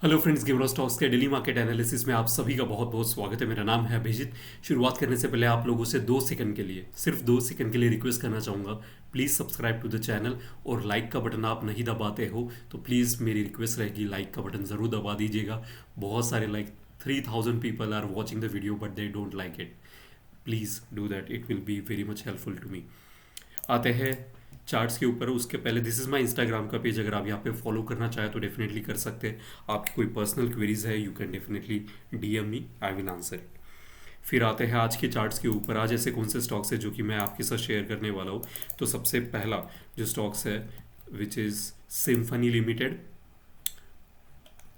Hello friends, giver stocks के daily market analysis में आप सभी का बहुत बहुत स्वागत है। मेरा नाम है अभिजीत। शुरुआत करने से पहले आप लोगों से 2 सेकंड के लिए, सिर्फ 2 सेकंड के लिए रिक्वेस्ट करना चाहूँगा, please subscribe to the channel. और लाइक का बटन आप नहीं दबाते हो तो प्लीज़ मेरी रिक्वेस्ट रहेगी, लाइक का बटन ज़रूर दबा दीजिएगा। बहुत सारे 3000 people are watching the video but they don't like it. Please do that, it will be very much helpful to me. आते हैं चार्ट्स के ऊपर। उसके पहले दिस इज़ माय इंस्टाग्राम का पेज, अगर आप यहाँ पे फॉलो करना चाहें तो डेफिनेटली कर सकते हैं। आपकी कोई पर्सनल क्वेरीज है, you can definitely DM me, I will answer it. फिर आते हैं आज के चार्ट्स के ऊपर। आज ऐसे कौन से स्टॉक्स है जो कि मैं आपके साथ शेयर करने वाला हूँ। तो सबसे पहला जो स्टॉक्स है which is symphony limited.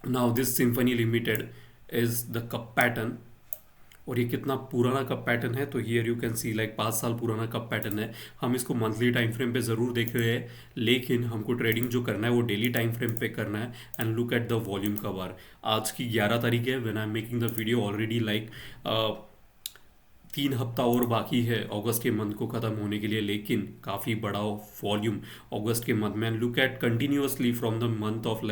Now this symphony limited is the cup pattern. और ये कितना पुराना कप पैटर्न है, तो हियर यू कैन सी 5 साल पुराना कप पैटर्न है। हम इसको मंथली टाइम फ्रेम पे ज़रूर देख रहे हैं, लेकिन हमको ट्रेडिंग जो करना है वो डेली टाइम फ्रेम पे करना है। And look at the volume का बार। आज की 11 तारीख है when I am making the video. Already 3 हफ्ता और बाकी है अगस्त के मंथ को ख़त्म होने के लिए, लेकिन काफ़ी बड़ा वॉल्यूम अगस्त के मंथ में। And look at continuously from the month of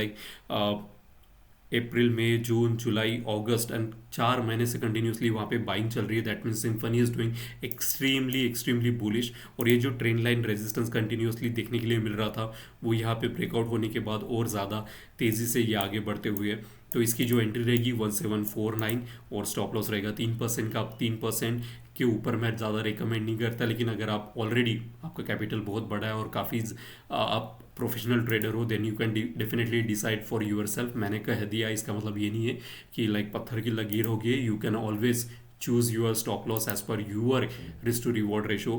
April May June July August, and 4 महीने से कंटिन्यूसली वहाँ पे बाइंग चल रही है। That means symphony is doing extremely extremely bullish. और ये जो ट्रेंड लाइन रेजिस्टेंस कंटिन्यूसली देखने के लिए मिल रहा था, वो यहाँ पे ब्रेकआउट होने के बाद और ज़्यादा तेज़ी से ये आगे बढ़ते हुए। तो इसकी जो एंट्री रहेगी 1749 और स्टॉप लॉस रहेगा 3% का। 3% के ऊपर मैं ज़्यादा रिकमेंड नहीं करता, लेकिन अगर आप ऑलरेडी आपका कैपिटल बहुत बड़ा है और काफ़ी आप प्रोफेशनल ट्रेडर हो, then you can definitely decide for yourself. मैंने कह दिया, इसका मतलब ये नहीं है कि पत्थर की लकीर होगी। You can always choose your stop loss as per your risk to reward ratio,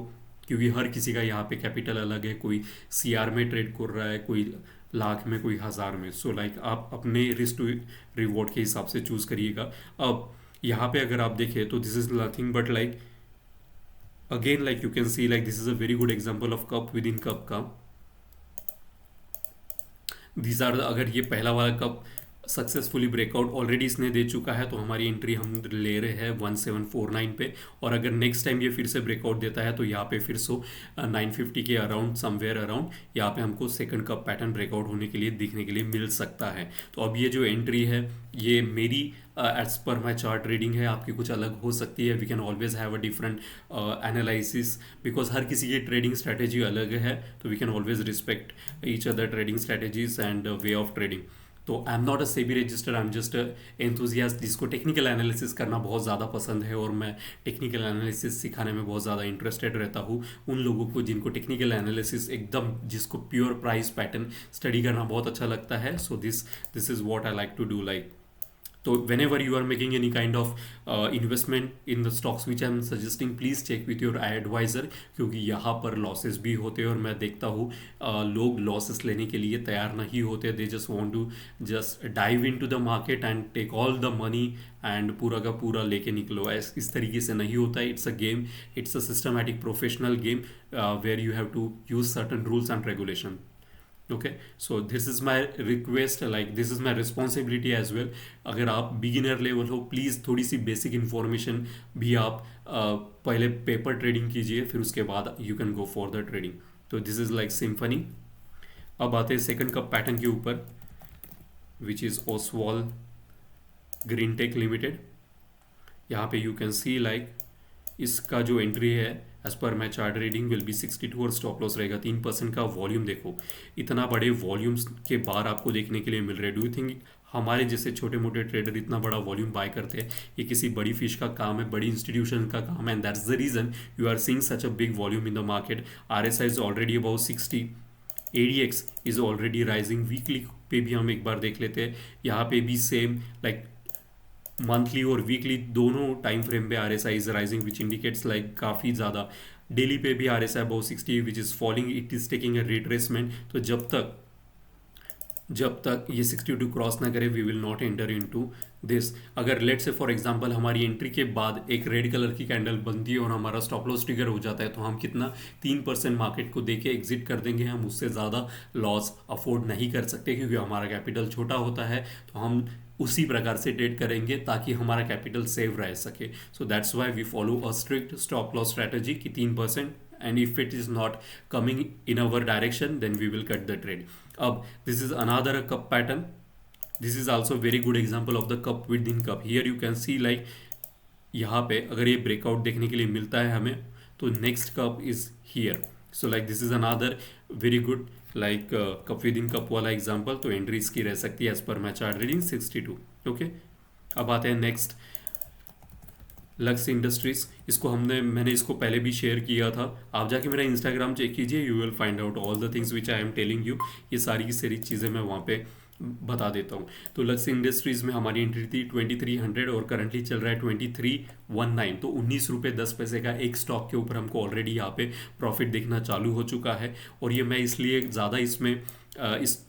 क्योंकि हर किसी का यहाँ पे कैपिटल अलग है। कोई सीआर में ट्रेड कर रहा है, कोई लाख में, कोई हज़ार में। सो आप अपने रिस्क टू रिवॉर्ड के हिसाब से चूज़ करिएगा। अब यहाँ पे अगर आप देखें तो this is nothing but again you can see this is a very good example of cup with in cup का। दीज आर, अगर ये पहला वाला कप सक्सेसफुली ब्रेकआउट ऑलरेडी इसने दे चुका है तो हमारी एंट्री हम ले रहे हैं 1749 पे। और अगर नेक्स्ट टाइम ये फिर से ब्रेकआउट देता है तो यहाँ पे फिर से 950 के अराउंड, समवेयर अराउंड यहाँ पे हमको सेकंड कप पैटर्न ब्रेकआउट होने के लिए दिखने के लिए मिल सकता है। तो अब ये जो एंट्री है ये मेरी as per my chart reading है, आपकी कुछ अलग हो सकती है। We can always have a different analysis, because हर किसी की ट्रेडिंग स्ट्रैटेजी अलग है। तो we can always respect each other trading strategies and way of trading. तो I am not a SEBI register, I am just enthusiast जिसको technical analysis करना बहुत ज़्यादा पसंद है। और मैं टेक्निकल एनालिसिस सिखाने में बहुत ज़्यादा इंटरेस्टेड रहता हूँ। उन लोगों को जिनको टेक्निकल एनालिसिस एकदम, जिसको प्योर प्राइस पैटर्न स्टडी करना बहुत अच्छा लगता है। So this is what I like to do. तो whenever you are making any kind of investment in the stocks which I am suggesting, please check with your adviser, क्योंकि यहाँ पर losses भी होते हैं। और मैं देखता हूँ लोग लॉसेस लेने के लिए तैयार नहीं होते। They just want to just dive into the market and take all the money and पूरा का पूरा लेके निकलो। इस तरीके से नहीं होता है। It's a game, it's a systematic professional game where you have to use certain rules and regulation. Okay, so this is my request, this is my responsibility as well. अगर आप बिगिनर लेवल हो, please थोड़ी सी basic information भी आप पहले paper trading कीजिए, फिर उसके बाद you can go for the trading. तो दिस इज़ सिम्फनी। अब आते हैं सेकंड कप पैटर्न के ऊपर, which is Oswal Green Tech Limited. यहाँ पे यू कैन सी इसका जो एंट्री है as per my chart reading will be 62 और स्टॉप लॉस रहेगा 3% का। वॉल्यूम देखो, इतना बड़े वॉल्यूम्स के बार आपको देखने के लिए मिल रहे हैं। डू यू थिंक हमारे जैसे छोटे मोटे ट्रेडर इतना बड़ा वॉल्यूम बाय करते हैं? ये किसी बड़ी फिश का काम है, बड़ी इंस्टीट्यूशन का काम है, and that's the reason you are seeing such a big volume in the market. RSI is already about 60, ADX is already rising. Weekly पे भी हम एक बार देख लेते हैं, यहाँ पे भी सेम मंथली और वीकली दोनों टाइम फ्रेम पे RSI is rising, which indicates काफ़ी ज़्यादा। डेली पे भी RSI about 60 which is falling, it is taking a retracement. तो जब तक ये 62 क्रॉस ना करे, we will not enter into this. अगर लेट से फॉर एग्जांपल हमारी एंट्री के बाद एक रेड कलर की कैंडल बनती है और हमारा स्टॉप लॉस ट्रिगर हो जाता है, तो हम कितना 3% मार्केट को देके एग्जिट कर देंगे। हम उससे ज़्यादा लॉस अफोर्ड नहीं कर सकते, क्योंकि हमारा कैपिटल छोटा होता है। तो हम उसी प्रकार से ट्रेड करेंगे ताकि हमारा कैपिटल सेव रह सके। So that's why we follow a strict stop loss strategy कि 3%, and if it is not coming in our direction then we will cut the trade. अब this is another cup pattern this is also very good example of the cup with in cup. Here you can see like यहाँ पे अगर ये breakout देखने के लिए मिलता है हमें, तो next cup is here. So like this is another very good like cup with in cup वाला एग्जाम्पल. तो एंट्री इसकी रह सकती है as per my chart reading 62. Okay, अब आते हैं नेक्स्ट लक्स इंडस्ट्रीज. इसको मैंने इसको पहले भी शेयर किया था. आप जाके मेरा इंस्टाग्राम चेक कीजिए, you will find out all the things which I am telling you. ये सारी की सारी चीज़ें मैं वहाँ पे बता देता हूँ. तो लक्स इंडस्ट्रीज़ में हमारी एंट्री थी 2300 और करंटली चल रहा है 2319. तो 19 रुपये 10 पैसे का एक स्टॉक के ऊपर हमको ऑलरेडी यहाँ पे प्रॉफिट दिखना चालू हो चुका है. और ये मैं इसलिए ज़्यादा इसमें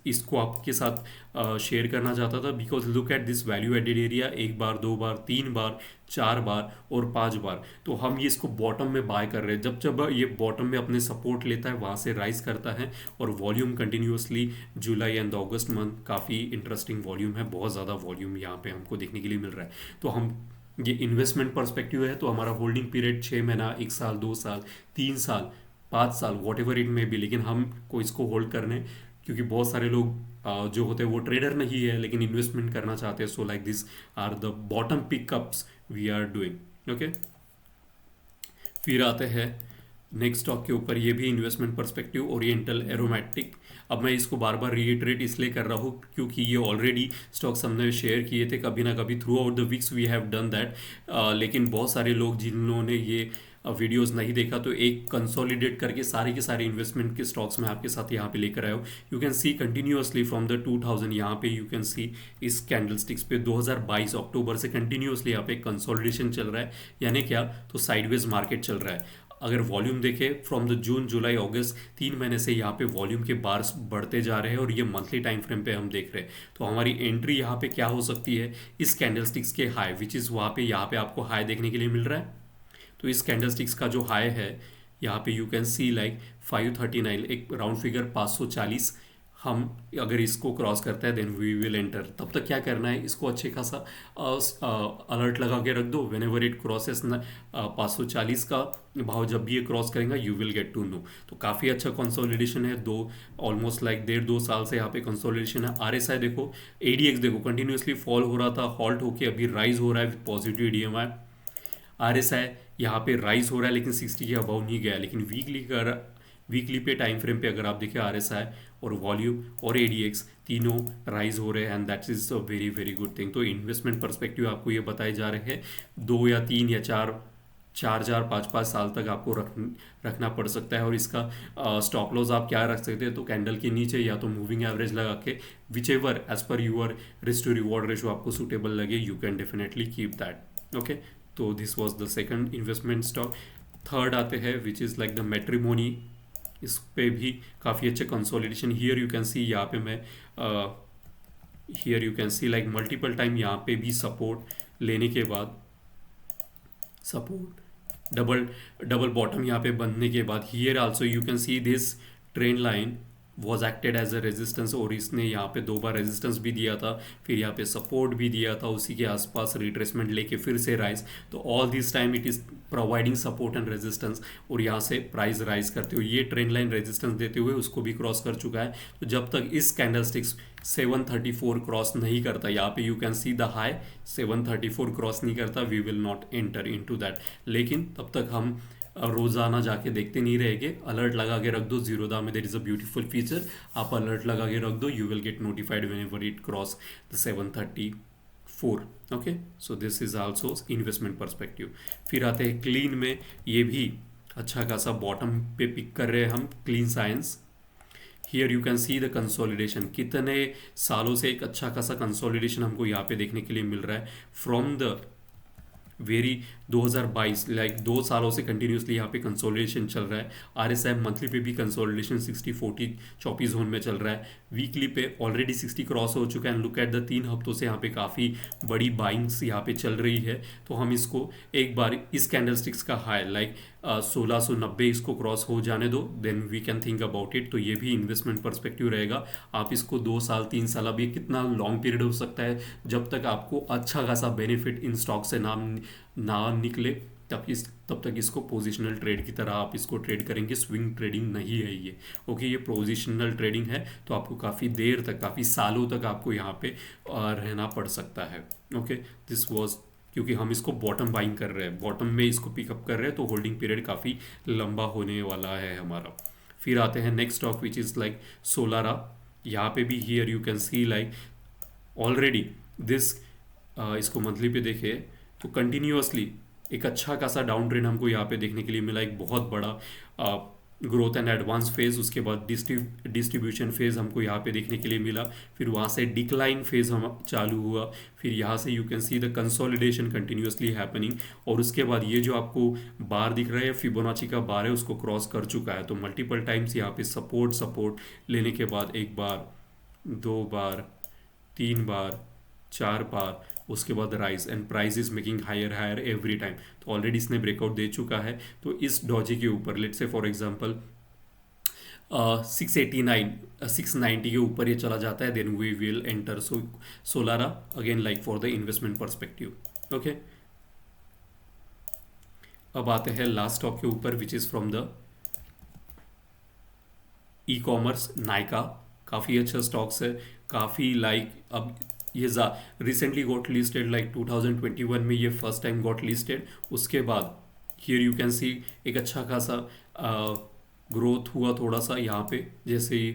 इसको आपके साथ शेयर करना चाहता था because look at this value added area. एक बार, दो बार, तीन बार, चार बार और पांच बार. तो हम ये इसको बॉटम में बाय कर रहे हैं. जब जब ये बॉटम में अपने सपोर्ट लेता है वहाँ से राइज करता है और volume continuously July and August month काफ़ी इंटरेस्टिंग वॉल्यूम है. बहुत ज़्यादा वॉल्यूम यहाँ पे हमको देखने के लिए मिल रहा है. तो हम ये इन्वेस्टमेंट पर्सपेक्टिव है तो हमारा होल्डिंग पीरियड 6 महीना, 1 साल, 2 साल, 3 साल, 5 साल, वॉट एवर इट में भी. लेकिन हमको इसको होल्ड करने, क्योंकि बहुत सारे लोग जो होते हैं वो ट्रेडर नहीं है लेकिन इन्वेस्टमेंट करना चाहते हैं. So like this are the bottom pickups we are doing. Okay, फिर आते हैं नेक्स्ट स्टॉक के ऊपर. ये भी इन्वेस्टमेंट पर्सपेक्टिव, ओरिएंटल एरोमेटिक. अब मैं इसको बार बार रीइटरेट इसलिए कर रहा हूँ क्योंकि ये ऑलरेडी स्टॉक्स हमने शेयर किए थे कभी ना कभी. Throughout the weeks we have done that. लेकिन बहुत सारे लोग जिन्होंने ये वीडियोस नहीं देखा, तो एक कंसोलिडेट करके सारे के सारे इन्वेस्टमेंट के स्टॉक्स में आपके साथ यहाँ पे लेकर आया हूँ. You can C continuously from the 2000 यहाँ पे यू कैन सी इस कैंडल स्टिक्स पे 2022 अक्टूबर से कंटिन्यूअसली यहाँ पे कंसोलिडेशन चल रहा है. यानी क्या, तो साइडवेज मार्केट चल रहा है. अगर वॉल्यूम देखें फ्रॉम द जून, जुलाई, अगस्त, 3 महीने से यहाँ पे वॉल्यूम के बार्स बढ़ते जा रहे हैं और ये मंथली टाइम फ्रेम पे हम देख रहे हैं. तो हमारी एंट्री यहाँ पे क्या हो सकती है, इस कैंडल स्टिक्स के हाई विच इज़ वहाँ पे यहाँ पे आपको हाई देखने के लिए मिल रहा है. तो इस कैंडल स्टिक्स का जो हाई है यहाँ पे यू कैन सी लाइक 539, एक राउंड फिगर 540. हम अगर इसको क्रॉस करता है देन वी विल एंटर. तब तक क्या करना है, इसको अच्छे खासा अलर्ट लगा के रख दो. वेन एवर इट क्रॉसेस 540 का भाव जब भी ये क्रॉस करेंगे you will get to know. तो काफ़ी अच्छा कंसोलिडेशन है. ऑलमोस्ट लाइक 1.5-2 साल से यहाँ पे कंसोलिडेशन है. आरएसआई देखो, एडीएक्स देखो, कंटिन्यूसली फॉल हो रहा था, हॉल्ट होके अभी राइज हो रहा है विद पॉजिटिव डीएमआई. आरएसआई यहाँ पे राइज हो रहा है लेकिन 60 के अबाउ नहीं गया. लेकिन वीकली पे टाइम फ्रेम पे अगर आप देखें, आरएसआई और वॉल्यूम और एडीएक्स तीनों राइज हो रहे हैं and that is a very very good thing. तो इन्वेस्टमेंट पर्सपेक्टिव आपको ये बताए जा रहे हैं 2 या 3 या 4 5 साल तक आपको रखना पड़ सकता है. और इसका स्टॉप लॉस आप क्या रख सकते हैं, तो कैंडल के नीचे या तो मूविंग एवरेज लगा के, whichever as per your risk to reward ratio आपको सूटेबल लगे, you can definitely keep that. Okay, तो this was the second investment stock. Third आते हैं which is like the matrimony. इस पे भी काफ़ी अच्छे consolidation. Here you can see, यहाँ पे मैं here you can see like multiple time यहाँ पे भी सपोर्ट लेने के बाद, सपोर्ट डबल बॉटम यहाँ पे बनने के बाद, here also you can see this trend line was acted as a resistance. और इसने यहाँ पे 2 बार रेजिस्टेंस भी दिया था, फिर यहाँ पे सपोर्ट भी दिया था, उसी के आसपास रिट्रेसमेंट लेके फिर से राइज. तो all this time it is providing support and resistance. और यहाँ से प्राइस राइज करते हुए ये ट्रेंड लाइन रेजिस्टेंस देते हुए उसको भी क्रॉस कर चुका है. तो जब तक इस कैंडल स्टिक्स 734 क्रॉस नहीं करता, यहाँ पे you can see the high 734 cross नहीं करता, we will not enter into that. लेकिन तब तक हम रोज़ाना जाके देखते नहीं रहेंगे. अलर्ट लगा के रख दो. जीरोधा में there is a beautiful feature, आप अलर्ट लगा के रख दो, you will get notified when ever it cross the 734. Okay, so this is also investment perspective. फिर आते हैं क्लीन में. ये भी अच्छा खासा बॉटम पे पिक कर रहे हैं हम, clean science. Here you can see the consolidation. कितने सालों से एक अच्छा खासा कंसोलिडेशन हमको यहाँ पे देखने के लिए मिल रहा है. फ्रॉम द वेरी 2022 लाइक 2 सालों से कंटिन्यूसली यहाँ पे कंसोलिडेशन चल रहा है. आरएसआई मंथली पे भी कंसोलिडेशन 60-40 चौपी जोन में चल रहा है. वीकली पे ऑलरेडी 60 क्रॉस हो चुका है. एंड लुक एट द 3 हफ्तों से यहाँ पे काफ़ी बड़ी बाइंग्स यहाँ पे चल रही है. तो हम इसको एक बार इस कैंडल स्टिक्स का हाई लाइक 1690 इसको क्रॉस हो जाने दो, then we can think about it. तो ये भी इन्वेस्टमेंट पर्सपेक्टिव रहेगा. आप इसको 2 साल 3 साल, अभी कितना लॉन्ग पीरियड हो सकता है, जब तक आपको अच्छा खासा बेनिफिट इन स्टॉक से ना निकले तब तक इसको पोजिशनल ट्रेड की तरह आप इसको ट्रेड करेंगे, स्विंग ट्रेडिंग नहीं है ये। ओके, ये पोजिशनल ट्रेडिंग है, तो आपको काफ़ी देर तक, काफ़ी सालों तक आपको यहाँ पे रहना पड़ सकता है। ओके, दिस वॉज, क्योंकि हम इसको बॉटम बाइंग कर रहे हैं, बॉटम में इसको पिकअप कर रहे हैं, तो होल्डिंग पीरियड काफ़ी लंबा होने वाला है हमारा। फिर आते हैं next stock which is like Solara. यहाँ पे भी here you can see like already this, इसको मंथली पे देखे तो कंटिन्यूअसली एक अच्छा खासा डाउन ट्रेंड हमको यहाँ पे देखने के लिए मिला, एक बहुत बड़ा ग्रोथ एंड एडवांस फेज, उसके बाद डिस्ट्रीब्यूशन फेज हमको यहाँ पे देखने के लिए मिला, फिर वहाँ से डिक्लाइन फेज हम चालू हुआ, फिर यहाँ से you can see the consolidation continuously happening, और उसके बाद ये जो आपको बार दिख रहा है फिबोनाची का बार है, उसको क्रॉस कर चुका है। तो मल्टीपल टाइम्स यहाँ पे सपोर्ट लेने के बाद एक बार, दो बार, तीन बार, चार बार, उसके बाद rise and price is making higher every time. तो ऑलरेडी इसने ब्रेकआउट दे चुका है। तो इस डॉजी के ऊपर लेट्स से फॉर एग्जांपल 689 690 के ऊपर ये चला जाता है, then we will enter Solara again like for the investment perspective. Okay, अब आते हैं लास्ट स्टॉक के ऊपर which is from the e commerce, Nykaa. काफ़ी अच्छा स्टॉक्स है, काफ़ी लाइक अब ये रिसेंटली गॉट लिस्टेड, लाइक 2021 में ये फर्स्ट टाइम गॉट लिस्टेड। उसके बाद हियर यू कैन सी एक अच्छा खासा ग्रोथ हुआ थोड़ा सा यहाँ पे जैसे ही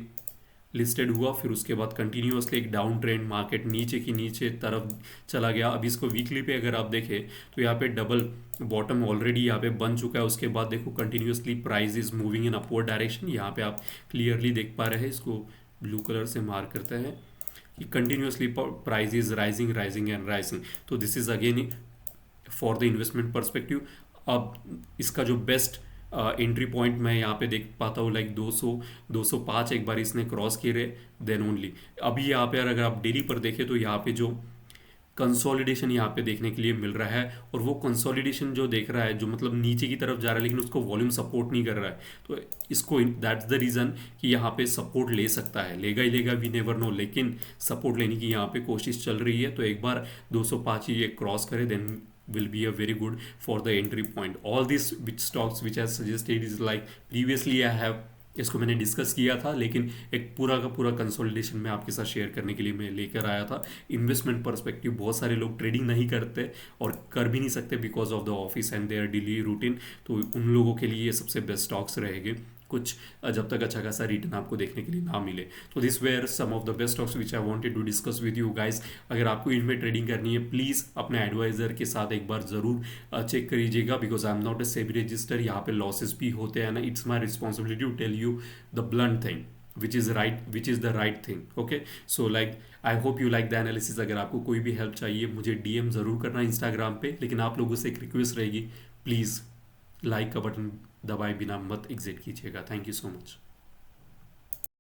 लिस्टेड हुआ, फिर उसके बाद कंटिन्यूअसली एक डाउन ट्रेंड, मार्केट नीचे की नीचे तरफ चला गया। अब इसको वीकली पे अगर आप देखें तो यहाँ पे डबल बॉटम ऑलरेडी यहाँ पे बन चुका है। उसके बाद देखो continuously price is moving in upward direction, यहाँ पे आप क्लियरली देख पा रहे हैं, इसको ब्लू कलर से मार्क करते हैं कि continuously price is rising and rising. तो this is again for the investment perspective. अब इसका जो बेस्ट एंट्री पॉइंट मैं यहाँ पे देख पाता हूँ लाइक 205 एक बार इसने क्रॉस किए देन ओनली। अभी यहाँ पे अगर आप डेली पर देखें तो यहाँ पे जो कंसोलिडेशन यहाँ पे देखने के लिए मिल रहा है, और वो कंसोलिडेशन जो देख रहा है जो मतलब नीचे की तरफ जा रहा है, लेकिन उसको वॉल्यूम सपोर्ट नहीं कर रहा है। तो इसको दैट्स द रीज़न कि यहाँ पे सपोर्ट ले सकता है, लेगा ही लेगा, वी नेवर नो, लेकिन सपोर्ट लेने की यहाँ पे कोशिश चल रही है। तो एक बार 205 ये क्रॉस करे then will be a very good for the entry point. All these which stocks which I suggested is like previously I have, इसको मैंने डिस्कस किया था, लेकिन एक पूरा का पूरा कंसोलिडेशन में आपके साथ शेयर करने के लिए मैं लेकर आया था। इन्वेस्टमेंट पर्सपेक्टिव बहुत सारे लोग ट्रेडिंग नहीं करते और कर भी नहीं सकते because of the office and their daily routine, तो उन लोगों के लिए ये सबसे बेस्ट स्टॉक्स रहेंगे कुछ जब तक अच्छा खासा रिटर्न आपको देखने के लिए ना मिले। तो this were some of the best stocks which I wanted to discuss with you guys. अगर आपको इनमें ट्रेडिंग करनी है प्लीज़ अपने एडवाइज़र के साथ एक बार ज़रूर चेक करिएगा, because I am not a SEBI register. यहाँ पे लॉसेस भी होते हैं ना, it's my responsibility to tell you the blunt thing which is the right thing. Okay, so like I hope you like the analysis. अगर आपको कोई भी हेल्प चाहिए मुझे DM ज़रूर करना इंस्टाग्राम पे, लेकिन आप लोगों से एक रिक्वेस्ट रहेगी, प्लीज़ लाइक का बटन दबाए बिना मत एग्जिट कीजिएगा। Thank you so much.